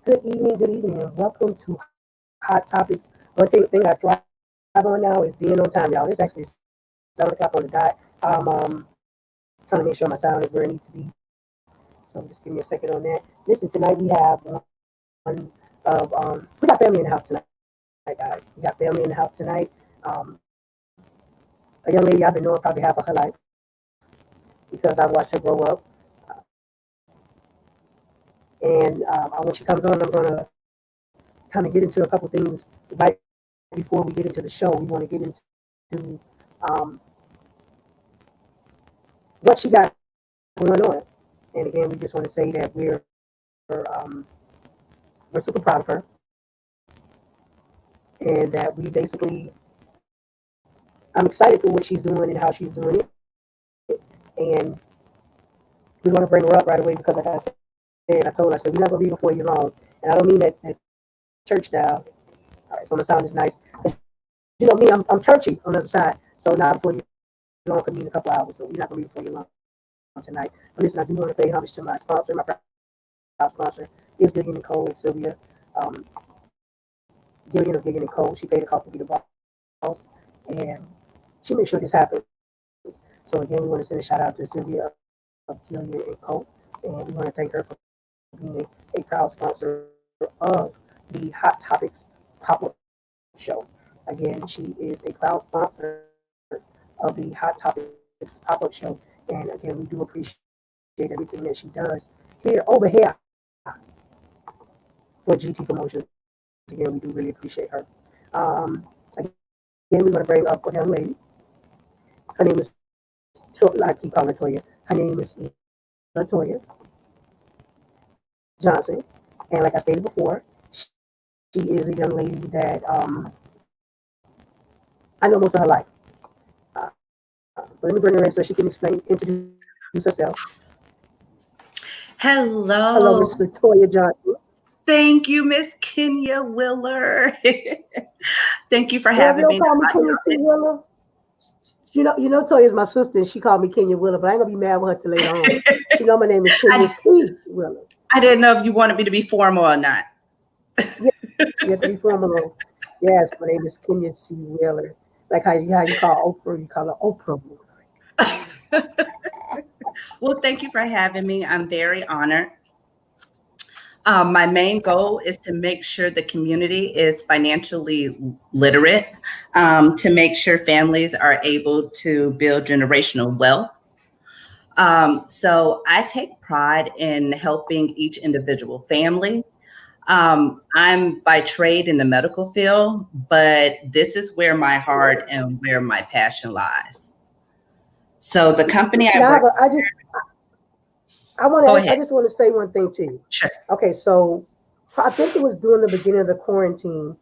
Good evening, good evening, and welcome to Hot Topics. One thing I thrive on now is being on time, y'all. It's actually 7 o'clock on the dot. I'm trying to make sure my sound is where it needs to be. So just give me a second on that. Listen, tonight we have one of we got family in the house tonight, guys. We got family in the house tonight. Um, a young lady I've been knowing probably half of her life because I've watched her grow up. And when she comes on, I'm gonna kind of get into a couple things right before we get into the show. We want to get into um, what she got going on. And again, we just want to say that um, we're super proud of her, and that we basically, I'm excited for what she's doing and how she's doing it. And we want to bring her up right away because, like I said, I told her, I said, we're not going to be before you long. And I don't mean that church style. All right, so the sound is nice. You know me, I'm churchy on the other side. So not before you long could be in a couple hours. So we're not going to be before you long tonight. But listen, I do want to pay homage to my sponsor. My proud sponsor is Gillian and Cole and Sylvia. Um, Gillian of Gillian and Cole. She paid the cost to be the boss. And she made sure this happens. So again, we want to send a shout out to Sylvia of Gillian and Cole. And we want to thank her for being a proud sponsor of the Hot Topics pop-up show. Again, she is a proud sponsor of the Hot Topics pop-up show. And again, we do appreciate everything that she does over here for GT Promotions. Again, we do really appreciate her. Again, we're going to bring up a young lady. Her name is, I keep calling her Toya. Her name is Latoya Johnson. And like I stated before, she is a young lady that I know most of her life. But let me bring her in so she can introduce herself. Hello, Miss Latoya Johnson. Thank you, Miss Kenya Willer. Thank you for having me. Call me Kenya C. Willer. You know, Toya's my sister, and she called me Kenya Willer, but I ain't gonna be mad with her till later on. She know my name is Kenya C. Willer. I didn't know if you wanted me to be formal or not. Yeah, you have to be formal. Yes, my name is Kenya C. Willer. Like how you call Oprah, you call her Oprah. Well, thank you for having me. I'm very honored. My main goal is to make sure the community is financially literate, to make sure families are able to build generational wealth. So I take pride in helping each individual family. I'm by trade in the medical field, but this is where my heart and where my passion lies. So the company I work I just want to say one thing to you. Sure. Okay, so I think it was during the beginning of the quarantine.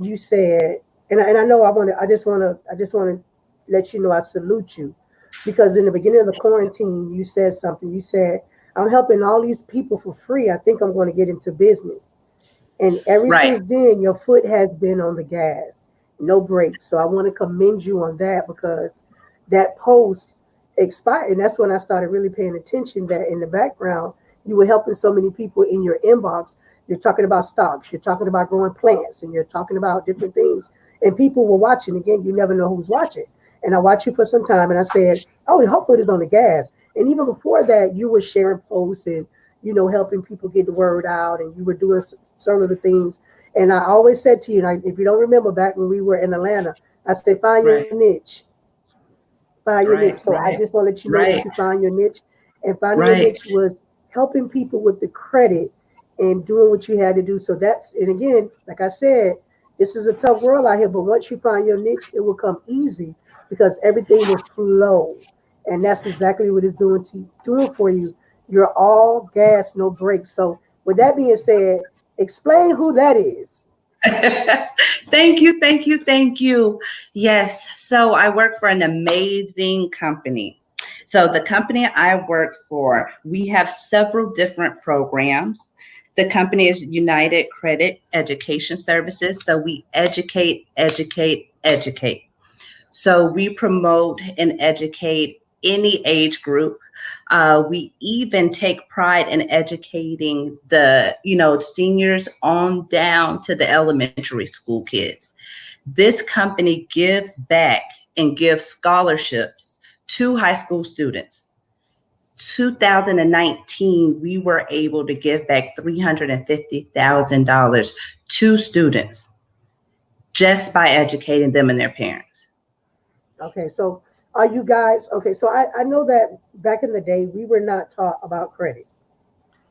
You said, and I know I just want to let you know I salute you, because in the beginning of the quarantine you said something. You said, I'm helping all these people for free. I think I'm going to get into business. And ever since then, your foot has been on the gas, no brakes. So I want to commend you on that, because that post expired. And that's when I started really paying attention that in the background, you were helping so many people in your inbox. You're talking about stocks, you're talking about growing plants, and you're talking about different things. And people were watching. Again, you never know who's watching. And I watched you for some time, and I said, oh, your foot is on the gas. And even before that, you were sharing posts and, helping people get the word out, and you were doing some of the things. And I always said to you, if you don't remember back when we were in Atlanta, I said, find your niche. Find your niche. So I just want to let you know that you find your niche. And finding your niche was helping people with the credit and doing what you had to do. So and again, like I said, this is a tough world out here, but once you find your niche, it will come easy because everything will flow. And that's exactly what it's doing for you. You're all gas, no brakes. So with that being said, explain who that is. Thank you. Yes. So I work for an amazing company. So the company I work for, we have several different programs. The company is United Credit Education Services. So we educate. So we promote and educate any age group. We even take pride in educating the, seniors on down to the elementary school kids. This company gives back and gives scholarships to high school students. 2019, we were able to give back $350,000 to students just by educating them and their parents. Okay, so are you guys, okay, so I know that back in the day, we were not taught about credit.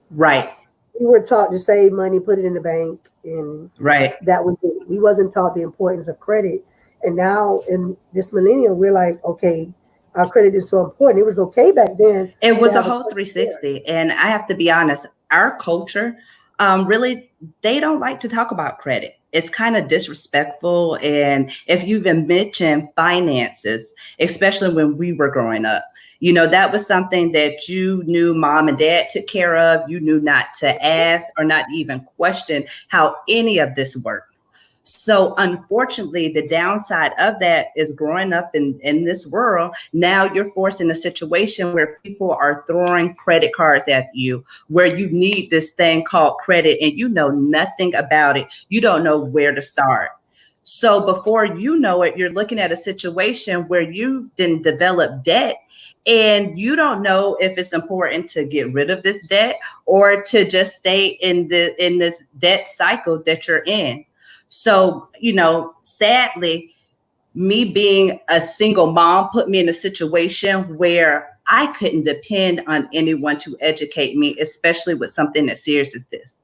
Right. We were taught to save money, put it in the bank, and right. That was it. We wasn't taught the importance of credit. And now in this millennium, we're like, okay, our credit is so important. It was okay back then. It was a whole 360. And I have to be honest, our culture, really, they don't like to talk about credit. It's kind of disrespectful. And if you even mention finances, especially when we were growing up, that was something that you knew mom and dad took care of. You knew not to ask or not even question how any of this worked. So unfortunately, the downside of that is growing up in this world. Now you're forced in a situation where people are throwing credit cards at you, where you need this thing called credit and you know nothing about it. You don't know where to start. So before you know it, you're looking at a situation where you didn't develop debt and you don't know if it's important to get rid of this debt or to just stay in this debt cycle that you're in. So, sadly, me being a single mom put me in a situation where I couldn't depend on anyone to educate me, especially with something as serious as this.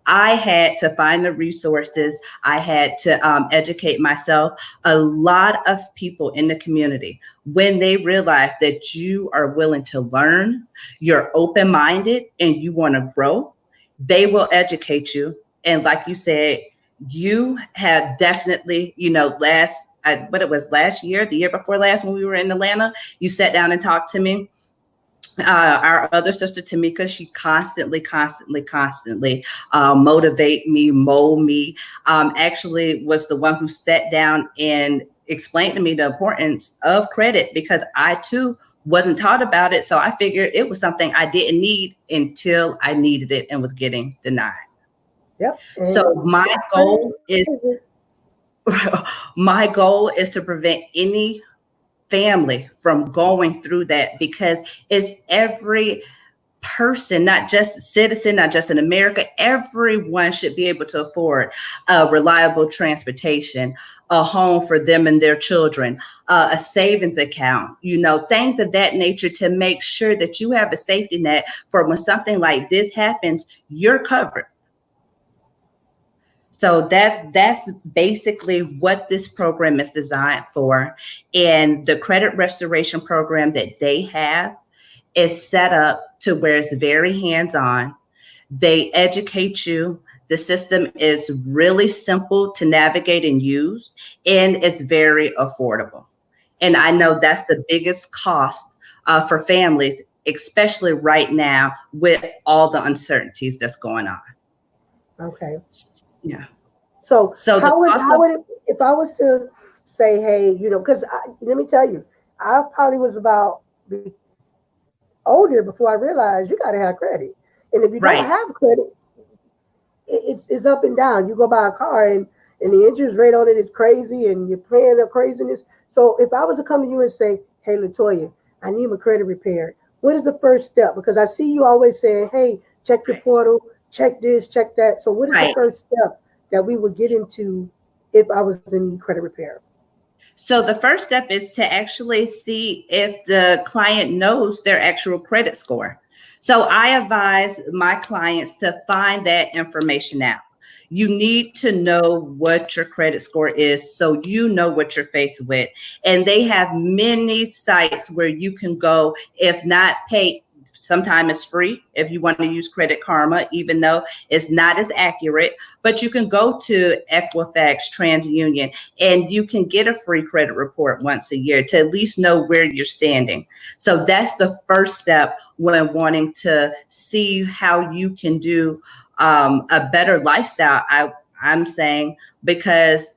I had to find the resources. I had to educate myself. A lot of people in the community, when they realize that you are willing to learn, you're open-minded, and you want to grow, they will educate you. And like you said, you have definitely, last year, the year before last, when we were in Atlanta, you sat down and talked to me. Our other sister, Tamika, she constantly motivate me, mold me, actually was the one who sat down and explained to me the importance of credit, because I too wasn't taught about it. So I figured it was something I didn't need until I needed it and was getting denied. Yep. So my goal is to prevent any family from going through that, because it's every person, not just citizen, not just in America. Everyone should be able to afford a reliable transportation, a home for them and their children, a savings account, things of that nature, to make sure that you have a safety net for when something like this happens, you're covered. So that's basically what this program is designed for. And the credit restoration program that they have is set up to where it's very hands-on. They educate you. The system is really simple to navigate and use, and it's very affordable. And I know that's the biggest cost for families, especially right now with all the uncertainties that's going on. Okay. Yeah. So how would it, if I was to say, hey, because let me tell you, I probably was about older before I realized you got to have credit. And if you don't have credit, it's up and down. You go buy a car and the interest rate on it is crazy and you're paying a craziness. So if I was to come to you and say, hey, Latoya, I need my credit repaired, what is the first step? Because I see you always saying, hey, check your portal, check this, check that. So what is the first step that we would get into if I was in credit repair? So the first step is to actually see if the client knows their actual credit score. So I advise my clients to find that information out. You need to know what your credit score is so you know what you're faced with. And they have many sites where you can go, if not pay. Sometimes it's free if you want to use Credit Karma, even though it's not as accurate. But you can go to Equifax, TransUnion, and you can get a free credit report once a year to at least know where you're standing. So that's the first step when wanting to see how you can do a better lifestyle, I'm saying, because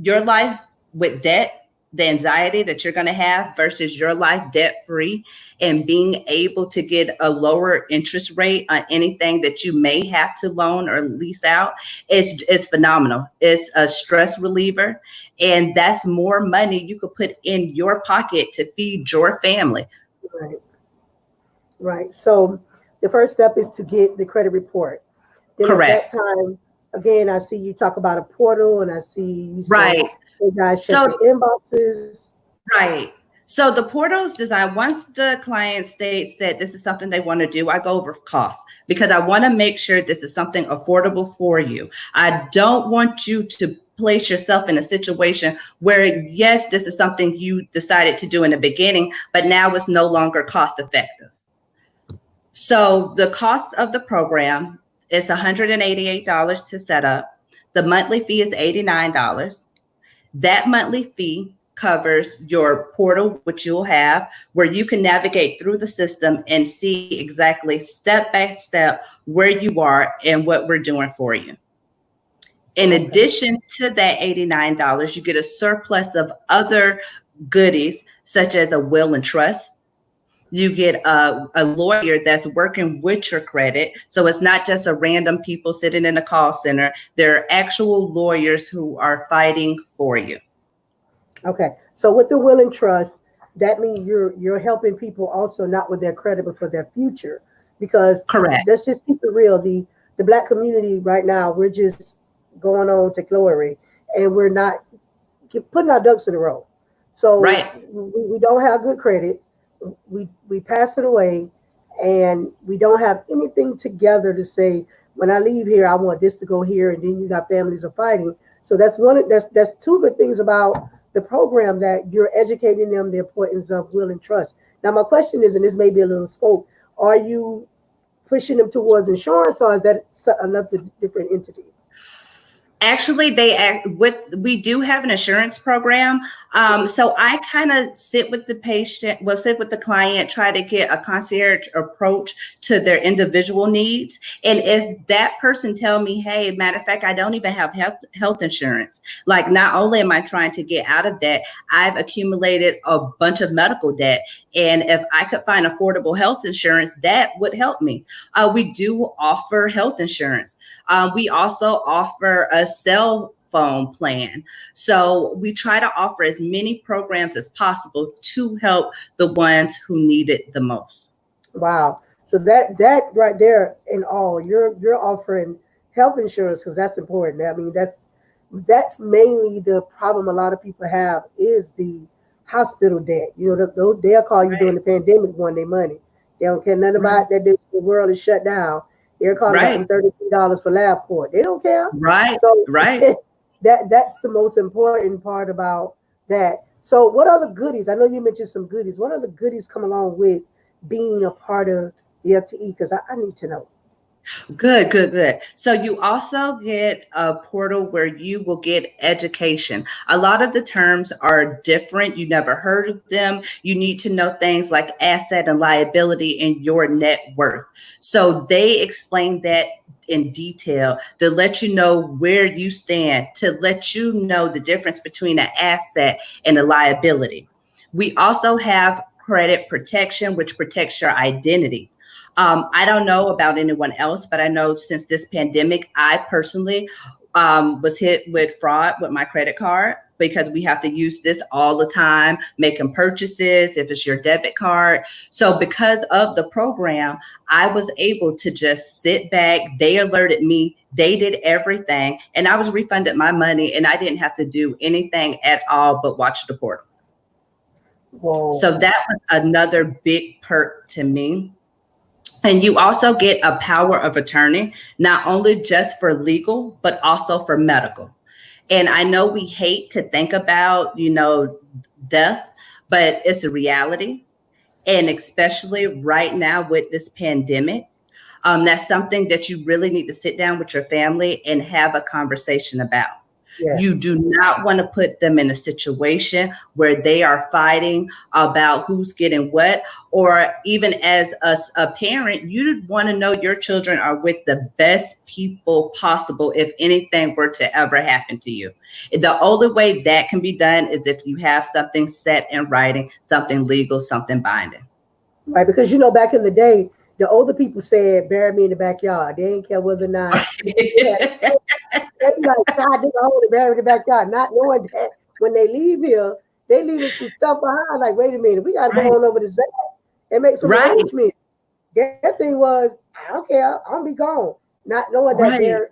your life with debt the anxiety that you're going to have versus your life debt free and being able to get a lower interest rate on anything that you may have to loan or lease out is phenomenal. It's a stress reliever, and that's more money you could put in your pocket to feed your family. Right. Right. So the first step is to get the credit report. Then Correct. At that time, again, I see you talk about a portal, and I see you say Right. you guys check So the inboxes. Right. So the portal's designed, once the client states that this is something they want to do, I go over cost because I want to make sure this is something affordable for you. I don't want you to place yourself in a situation where, yes, this is something you decided to do in the beginning, but now it's no longer cost effective. So the cost of the program is $188 to set up. The monthly fee is $89. That monthly fee covers your portal, which you'll have, where you can navigate through the system and see exactly step by step where you are and what we're doing for you. In addition to that $89, you get a surplus of other goodies, such as a will and trust. You get a lawyer that's working with your credit. So it's not just a random people sitting in a call center. There are actual lawyers who are fighting for you. Okay. So with the will and trust, that means you're helping people also not with their credit, but for their future. Because Correct. Let's just keep it real. The Black community right now, we're just going on to glory, and we're not putting our ducks in a row. So Right. we don't have good credit. We pass it away, and we don't have anything together to say, when I leave here, I want this to go here, and then you got families are fighting. So that's two good things about the program, that you're educating them the importance of will and trust. Now, my question is, and this may be a little scope, are you pushing them towards insurance, or is that another different entity? Actually, we do have an insurance program. So I kind of sit with the client, try to get a concierge approach to their individual needs. And if that person tell me, hey, matter of fact, I don't even have health insurance. Like, not only am I trying to get out of debt, I've accumulated a bunch of medical debt. And if I could find affordable health insurance, that would help me. We do offer health insurance. We also offer a cell phone plan. So we try to offer as many programs as possible to help the ones who need it the most. Wow. So that right there, in all, you're offering health insurance, because that's important. I mean, that's mainly the problem a lot of people have, is the hospital debt. You know, they'll call you during the pandemic, want their money. They don't care nothing about that. The world is shut down. They're calling them $33 for LabCorp. They don't care. Right. So right. That's the most important part about that. So what other goodies? I know you mentioned some goodies. What other goodies come along with being a part of the FTE? Because I need to know. Good. So you also get a portal where you will get education. A lot of the terms are different. You never heard of them. You need to know things like asset and liability and your net worth. So they explain that in detail to let you know where you stand, to let you know the difference between an asset and a liability. We also have credit protection, which protects your identity. I don't know about anyone else, but I know since this pandemic, I personally was hit with fraud with my credit card, because we have to use this all the time, making purchases, if it's your debit card. So because of the program, I was able to just sit back. They alerted me. They did everything. And I was refunded my money, and I didn't have to do anything at all but watch the portal. Whoa. So that was another big perk to me. And you also get a power of attorney, not only just for legal, but also for medical. And I know we hate to think about, death, but it's a reality. And especially right now with this pandemic, that's something that you really need to sit down with your family and have a conversation about. Yes. You do not want to put them in a situation where they are fighting about who's getting what, or even as a parent, you want to know your children are with the best people possible if anything were to ever happen to you. The only way that can be done is if you have something set in writing, something legal, something binding. Right, because you know, back in the day, the older people said, "Bury me in the backyard." They didn't care whether or not they like God dig a hole and bury me in the backyard, not knowing that when they leave here, they leaving some stuff behind. Like, wait a minute, we got to Right. go on over to Zach and make some Right. arrangements. Their thing was, I don't care, I'm gonna be gone, not knowing that Right. there's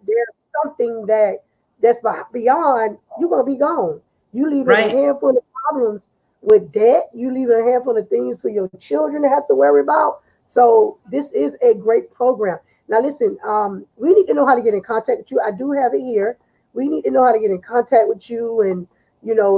something that's beyond. You're gonna be gone. You leaving a Right. handful of problems with debt. You leaving a handful of things for your children to have to worry about. So this is a great program. Now listen, we need to know how to get in contact with you. I do have it here. We need to know how to get in contact with you, and you know,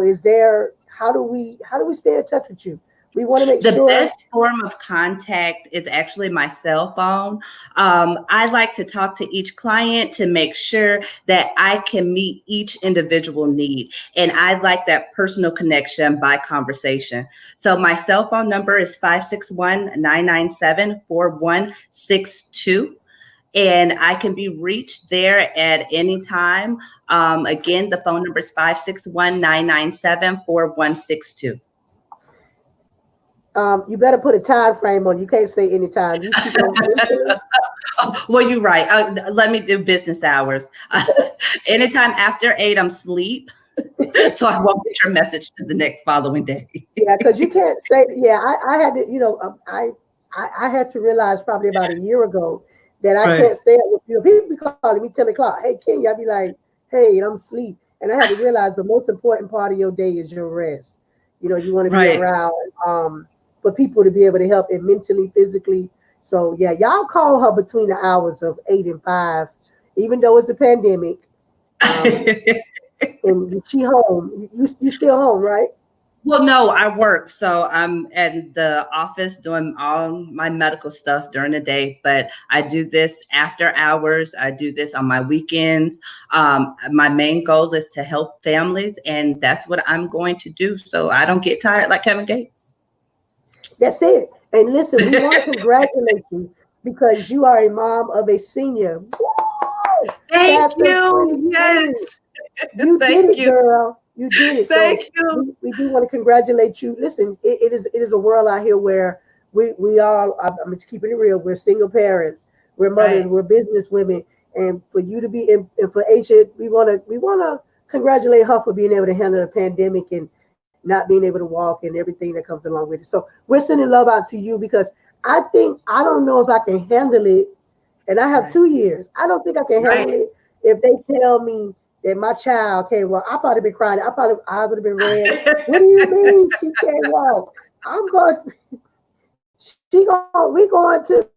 how do we stay in touch with you? We want to make The sure. best form of contact is actually my cell phone. I like to talk to each client to make sure that I can meet each individual need. And I like that personal connection by conversation. So my cell phone number is 561-997-4162. And I can be reached there at any time. Again, the phone number is 561-997-4162. You better put a time frame on. You can't say anytime. These people mentally. Oh, well, you're right. Let me do business hours. Anytime after 8, I'm asleep. So I won't get your message to the next following day. Yeah, because you can't say. Yeah, I had to. You know, I had to realize probably about a year ago that I Right. can't stay up with you. People be calling me 10 o'clock. Hey, Kenya, I'd be like, hey, I'm asleep, and I had to realize the most important part of your day is your rest. You know, you want to be Right. around for people to be able to help and mentally, physically. So yeah, y'all call her between the hours of 8 and 5, even though it's a pandemic. Um, and she home. You still home, right? Well, no, I work. So I'm at the office doing all my medical stuff during the day, but I do this after hours. I do this on my weekends. My main goal is to help families, and that's what I'm going to do. So I don't get tired like Kevin Gates. That's it. And listen, we want to congratulate you because you are a mom of a senior. Woo! Thank Cancer-free you. Yes. baby. You did Thank it, you. girl. You did it. So Thank you. we do want to congratulate you. Listen, it is a world out here where we all, I'm just keeping it real. We're single parents, we're mothers, Right. we're business women, and for you to be in, and for Asia, we wanna congratulate her for being able to handle the pandemic and not being able to walk and everything that comes along with it. So we're sending love out to you because I don't know if I can handle it, and I have Right. 2 years. I don't think I can handle Right. it if they tell me that my child can't walk. I probably been crying. I probably eyes would have been red. What do you mean she can't walk? I'm going. She going. We're going to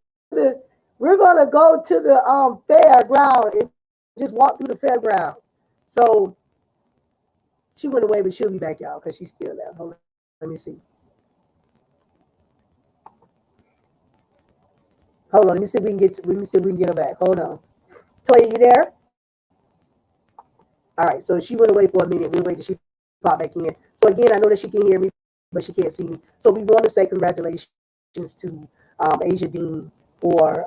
go to the fairground and just walk through the fairground. So she went away, but she'll be back, y'all, because she's still there. Hold on. Let me see. Hold on. Let me see if we can get her back. Hold on. Toya, you there? All right. So she went away for a minute. We'll wait till she pop back in. So again, I know that she can hear me, but she can't see me. So we want to say congratulations to Asia Dean for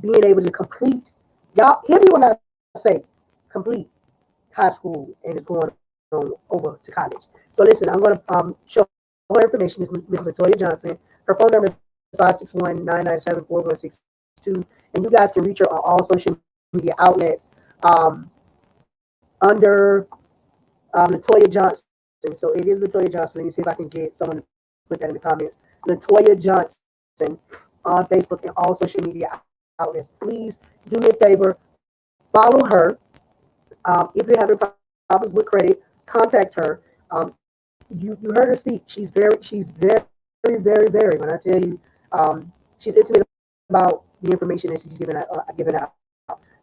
being able to complete. Y'all hear me when I say complete high school and is going on over to college. So listen, I'm going to show her information. Is Ms. Latoya Johnson. Her phone number is 561-997-4162, and you guys can reach her on all social media outlets under Latoya Johnson. So it is Latoya Johnson. Let me see if I can get someone to put that in the comments. Latoya Johnson on Facebook and all social media outlets. Please do me a favor, follow her. If you're having problems with credit, contact her. You heard her speak. She's very, very. When I tell you, she's intimate about the information that she's giving out.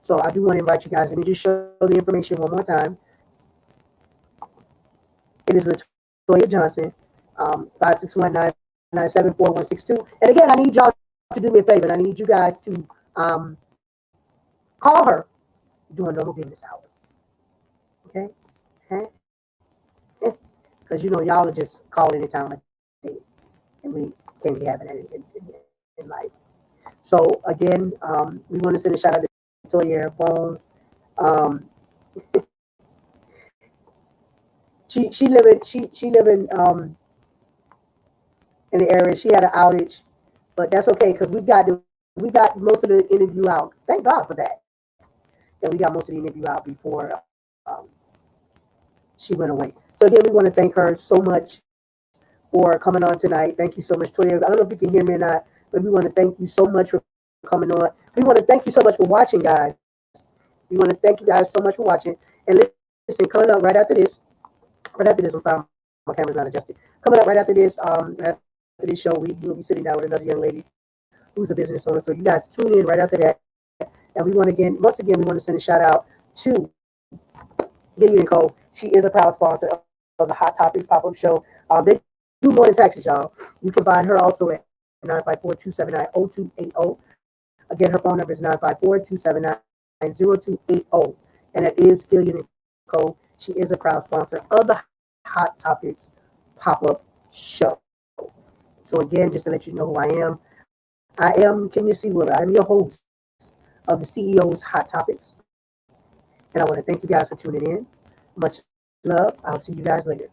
So I do want to invite you guys. Let me just show the information one more time. It is Latoya Johnson, 561-997-4162. And again, I need y'all to do me a favor. I need you guys to call her during normal business hours. Okay? Because y'all are just call anytime I day, and we can't be having that in life. So again, we want to send a shout out to Toya Bone. Um, she living in the area. She had an outage, but that's okay because we got most of the interview out. Thank God for that. And we got most of the interview out before um, she went away. So again, we want to thank her so much for coming on tonight. Thank you so much, Toya. I don't know if you can hear me or not, but we want to thank you so much for coming on. We want to thank you so much for watching, guys. We want to thank you guys so much for watching. And listen, coming up right after this, I'm sorry, my camera's not adjusted. Coming up right after this show, we will be sitting down with another young lady who's a business owner. So you guys tune in right after that. And we want to once again, we want to send a shout out to Gideon & Co. She is a proud sponsor of the Hot Topics pop-up show. They do more than taxes, y'all. You can find her also at 954-279-0280. Again, her phone number is 954-279-0280. And it is Gideon & Co. She is a proud sponsor of the Hot Topics pop-up show. So again, just to let you know who I am Kenya C. Willer. I'm your host of the CEO's Hot Topics. And I want to thank you guys for tuning in. Much love. I'll see you guys later.